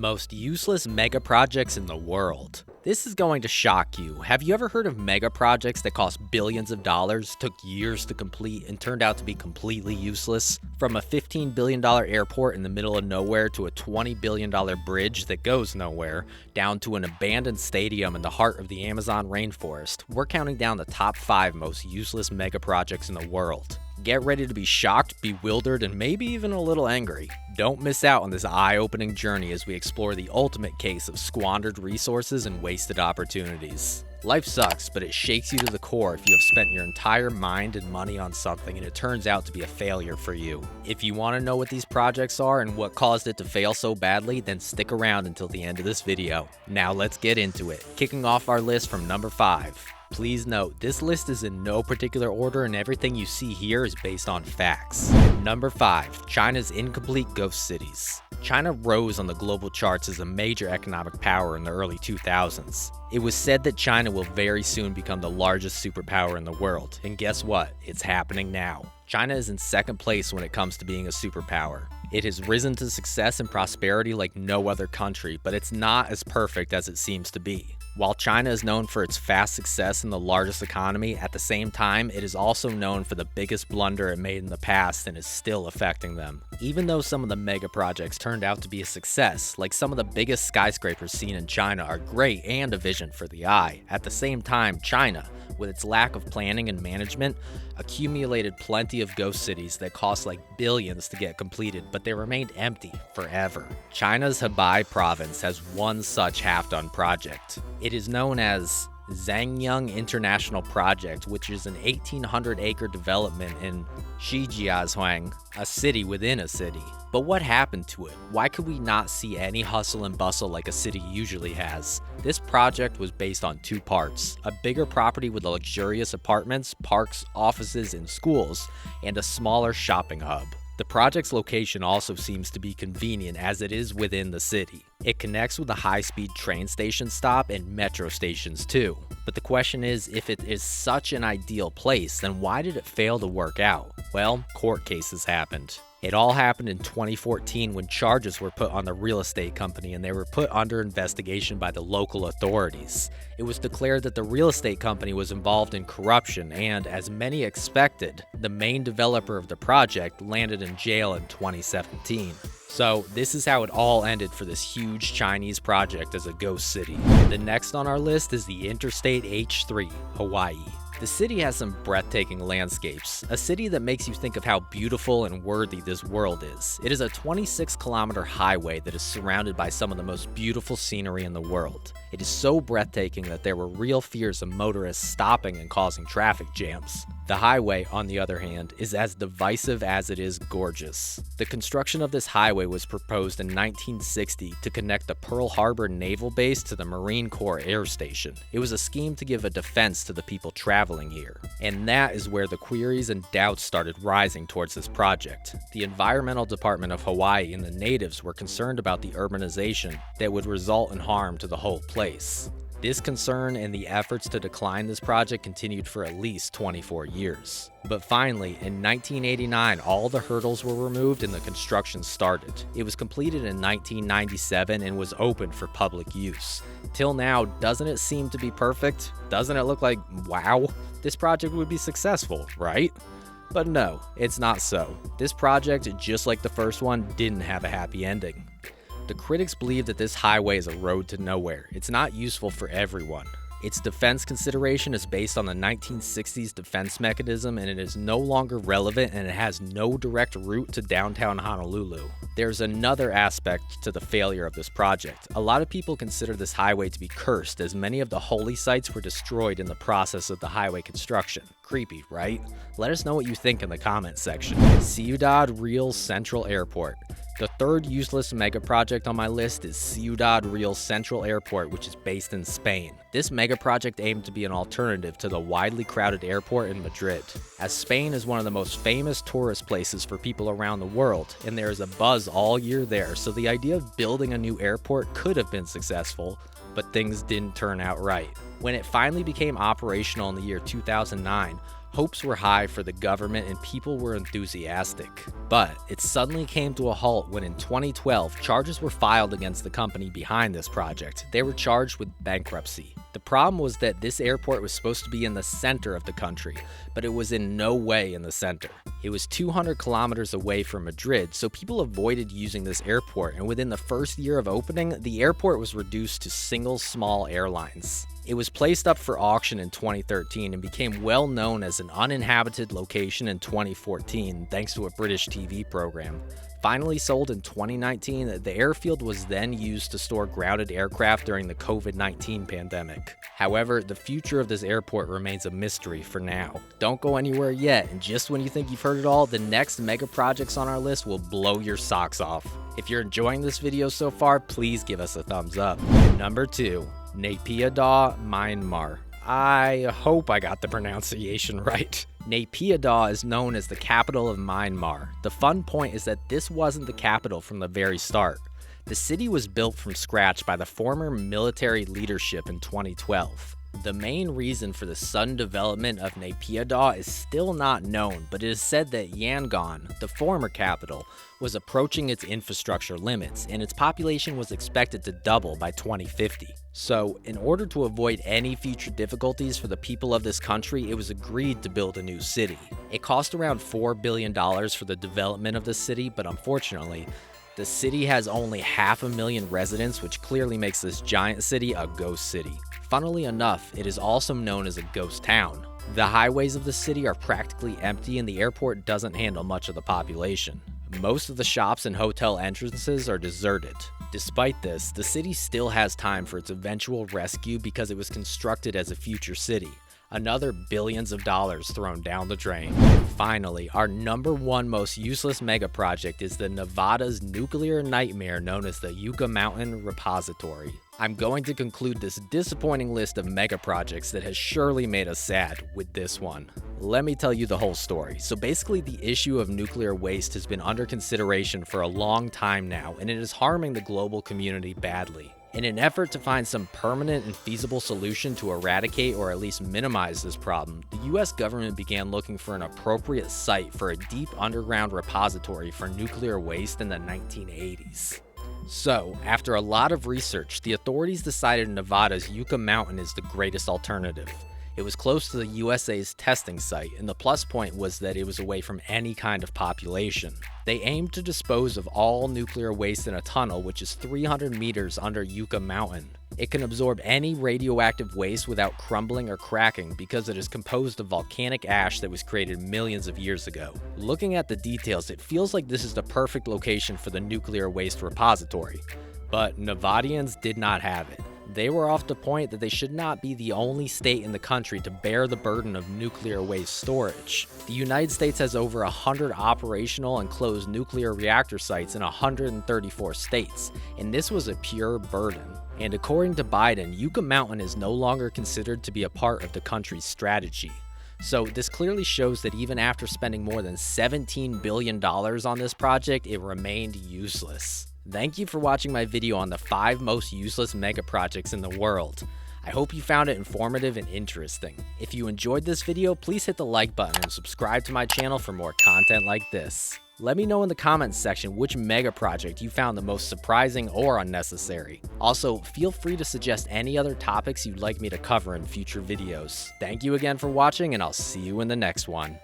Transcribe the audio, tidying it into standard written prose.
Most useless mega projects in the world. This is going to shock you. Have you ever heard of mega projects that cost billions of dollars, took years to complete, and turned out to be completely useless? From a $15 billion airport in the middle of nowhere to a $20 billion bridge that goes nowhere, down to an abandoned stadium in the heart of the Amazon rainforest, we're counting down the top 5 most useless mega projects in the world. Get ready to be shocked, bewildered, and maybe even a little angry. Don't miss out on this eye-opening journey as we explore the ultimate case of squandered resources and wasted opportunities. Life sucks, but it shakes you to the core if you have spent your entire mind and money on something and it turns out to be a failure for you. If you want to know what these projects are and what caused it to fail so badly, then stick around until the end of this video. Now let's get into it. Kicking off our list from number 5. Please note, this list is in no particular order and everything you see here is based on facts. Number 5. China's incomplete ghost cities. China rose on the global charts as a major economic power in the early 2000s. It was said that China will very soon become the largest superpower in the world, and guess what? It's happening now. China is in second place when it comes to being a superpower. It has risen to success and prosperity like no other country, but it's not as perfect as it seems to be. While China is known for its fast success in the largest economy, at the same time, it is also known for the biggest blunder it made in the past and is still affecting them. Even though some of the mega projects turned out to be a success, like some of the biggest skyscrapers seen in China are great and a vision for the eye, at the same time, China, with its lack of planning and management, accumulated plenty of ghost cities that cost like billions to get completed, but they remained empty forever. China's Hebei province has one such half-done project. It is known as Zhangyang International Project, which is an 1,800-acre development in Shijiazhuang, a city within a city. But what happened to it? Why could we not see any hustle and bustle like a city usually has? This project was based on 2 parts: a bigger property with luxurious apartments, parks, offices, and schools, and a smaller shopping hub. The project's location also seems to be convenient as it is within the city. It connects with a high-speed train station stop and metro stations too. But the question is, if it is such an ideal place, then why did it fail to work out? Well, court cases happened. It all happened in 2014 when charges were put on the real estate company and they were put under investigation by the local authorities. It was declared that the real estate company was involved in corruption and, as many expected, the main developer of the project landed in jail in 2017. So this is how it all ended for this huge Chinese project as a ghost city. The next on our list is the Interstate H-3 Hawaii. The city has some breathtaking landscapes, a city that makes you think of how beautiful and worthy this world is. It is a 26-kilometer highway that is surrounded by some of the most beautiful scenery in the world. It is so breathtaking that there were real fears of motorists stopping and causing traffic jams. The highway, on the other hand, is as divisive as it is gorgeous. The construction of this highway was proposed in 1960 to connect the Pearl Harbor Naval Base to the Marine Corps Air Station. It was a scheme to give a defense to the people traveling here. And that is where the queries and doubts started rising towards this project. The Environmental Department of Hawaii and the natives were concerned about the urbanization that would result in harm to the whole place. This concern and the efforts to decline this project continued for at least 24 years. But finally, in 1989, all the hurdles were removed and the construction started. It was completed in 1997 and was opened for public use. Till now, doesn't it seem to be perfect? Doesn't it look like, wow, this project would be successful, right? But no, it's not so. This project, just like the first one, didn't have a happy ending. The critics believe that this highway is a road to nowhere. It's not useful for everyone. Its defense consideration is based on the 1960s defense mechanism and it is no longer relevant and it has no direct route to downtown Honolulu. There's another aspect to the failure of this project. A lot of people consider this highway to be cursed as many of the holy sites were destroyed in the process of the highway construction. Creepy, right? Let us know what you think in the comments section. Ciudad Real Central Airport. The third useless mega project on my list is Ciudad Real Central Airport, which is based in Spain. This mega project aimed to be an alternative to the widely crowded airport in Madrid, as Spain is one of the most famous tourist places for people around the world, and there is a buzz all year there, so the idea of building a new airport could have been successful, but things didn't turn out right. When it finally became operational in the year 2009, Hopes were high for the government and people were enthusiastic. But it suddenly came to a halt when in 2012, charges were filed against the company behind this project. They were charged with bankruptcy. The problem was that this airport was supposed to be in the center of the country, but it was in no way in the center. It was 200 kilometers away from Madrid, so people avoided using this airport, and within the first year of opening, the airport was reduced to single small airlines. It was placed up for auction in 2013 and became well known as an uninhabited location in 2014 thanks to a British TV program. Finally sold in 2019, the airfield was then used to store grounded aircraft during the COVID-19 pandemic. However, the future of this airport remains a mystery for now. Don't go anywhere yet, and just when you think you've heard it all, the next mega projects on our list will blow your socks off. If you're enjoying this video so far, please give us a thumbs up. Number 2. Naypyidaw Myanmar. I hope I got the pronunciation right. Naypyidaw is known as the capital of Myanmar. The fun point is that this wasn't the capital from the very start. The city was built from scratch by the former military leadership in 2012. The main reason for the sudden development of Naypyidaw is still not known, but it is said that Yangon, the former capital, was approaching its infrastructure limits, and its population was expected to double by 2050. So, in order to avoid any future difficulties for the people of this country, it was agreed to build a new city. It cost around $4 billion for the development of the city, but unfortunately, the city has only 500,000 residents, which clearly makes this giant city a ghost city. Funnily enough, it is also known as a ghost town. The highways of the city are practically empty and the airport doesn't handle much of the population. Most of the shops and hotel entrances are deserted. Despite this, the city still has time for its eventual rescue because it was constructed as a future city. Another billions of dollars thrown down the drain. Finally, our number 1 most useless mega project is the Nevada's nuclear nightmare known as the Yucca Mountain Repository. I'm going to conclude this disappointing list of mega projects that has surely made us sad with this one. Let me tell you the whole story. So basically, the issue of nuclear waste has been under consideration for a long time now, and it is harming the global community badly. In an effort to find some permanent and feasible solution to eradicate or at least minimize this problem, the US government began looking for an appropriate site for a deep underground repository for nuclear waste in the 1980s. So, after a lot of research, the authorities decided Nevada's Yucca Mountain is the greatest alternative. It was close to the USA's testing site, and the plus point was that it was away from any kind of population. They aimed to dispose of all nuclear waste in a tunnel which is 300 meters under Yucca Mountain. It can absorb any radioactive waste without crumbling or cracking because it is composed of volcanic ash that was created millions of years ago. Looking at the details, it feels like this is the perfect location for the nuclear waste repository. But Nevadians did not have it. They were off the point that they should not be the only state in the country to bear the burden of nuclear waste storage. The United States has over 100 operational and closed nuclear reactor sites in 134 states, and this was a pure burden. And according to Biden, Yucca Mountain is no longer considered to be a part of the country's strategy. So this clearly shows that even after spending more than $17 billion on this project, it remained useless. Thank you for watching my video on the 5 most useless mega projects in the world. I hope you found it informative and interesting. If you enjoyed this video, please hit the like button and subscribe to my channel for more content like this. Let me know in the comments section which mega project you found the most surprising or unnecessary. Also, feel free to suggest any other topics you'd like me to cover in future videos. Thank you again for watching, and I'll see you in the next one.